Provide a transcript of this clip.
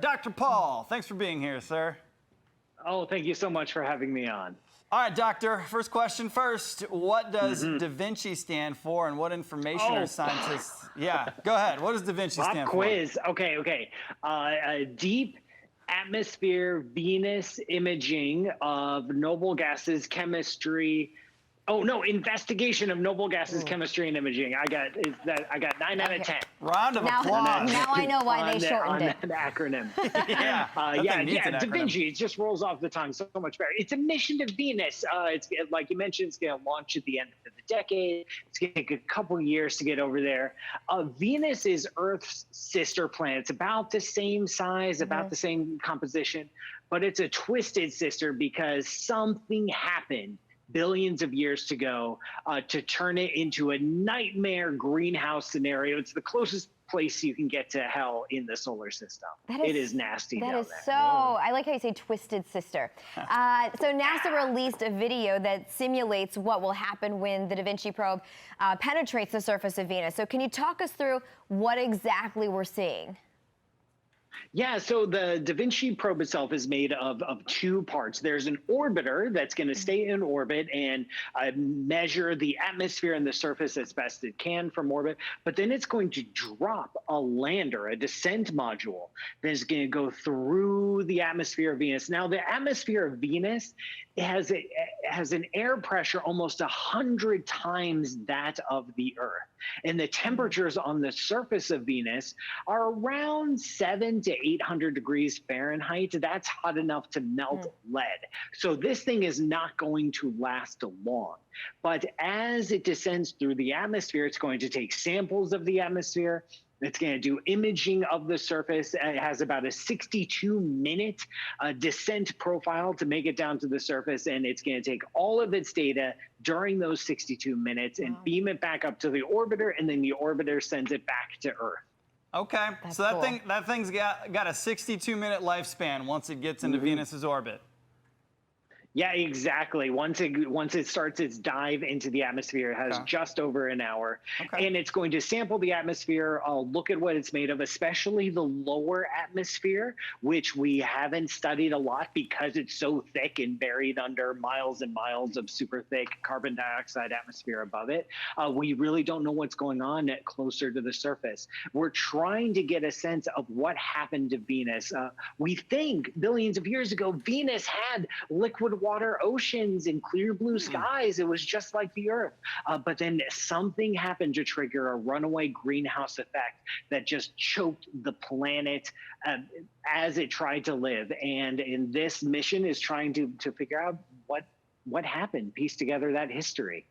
Dr. Paul, thanks for being here, sir. Oh, thank you so much for having me on. All right, doctor, first question first. What does DAVINCI stand for, and what information are scientists... Yeah, go ahead. What does DAVINCI stand for? Quiz. Okay. Deep atmosphere Venus imaging of noble gases chemistry. Oh no, investigation of noble gases chemistry and imaging. I got 9 out of 10. Round of applause. Now I know why they shortened it. An acronym. Yeah. Da Vinci. It just rolls off the tongue so much better. It's a mission to Venus. It's like you mentioned. It's going to launch at the end of the decade. It's going to take a couple years to get over there. Venus is Earth's sister planet. It's about the same size, about the same composition, but it's a twisted sister because something happened billions of years to go to turn it into a nightmare greenhouse scenario. It's the closest place you can get to hell in the solar system. It is nasty down there. So, I like how you say twisted sister. So NASA released a video that simulates what will happen when the Da Vinci probe penetrates the surface of Venus. So can you talk us through what exactly we're seeing? Yeah, so the Da Vinci probe itself is made of two parts. There's an orbiter that's going to stay in orbit and measure the atmosphere and the surface as best it can from orbit. But then it's going to drop a lander, a descent module, that is going to go through the atmosphere of Venus. Now, the atmosphere of Venus has an air pressure almost 100 times that of the Earth. And the temperatures on the surface of Venus are around 700 to 800 degrees Fahrenheit. That's hot enough to melt lead. So this thing is not going to last long. But as it descends through the atmosphere, it's going to take samples of the atmosphere. It's going to do imaging of the surface. It has about a 62-minute descent profile to make it down to the surface, and it's going to take all of its data during those 62 minutes and beam it back up to the orbiter, and then the orbiter sends it back to Earth. Okay, so that thing's got a 62-minute lifespan once it gets into Venus's orbit. Yeah, exactly. Once it starts its dive into the atmosphere, it has just over an hour. And it's going to sample the atmosphere, look at what it's made of, especially the lower atmosphere, which we haven't studied a lot because it's so thick and buried under miles and miles of super thick carbon dioxide atmosphere above it. We really don't know what's going on closer to the surface. We're trying to get a sense of what happened to Venus. We think billions of years ago, Venus had liquid water oceans and clear blue skies. It was just like the Earth. But then something happened to trigger a runaway greenhouse effect that just choked the planet as it tried to live. And in this mission is trying to figure out what happened, piece together that history.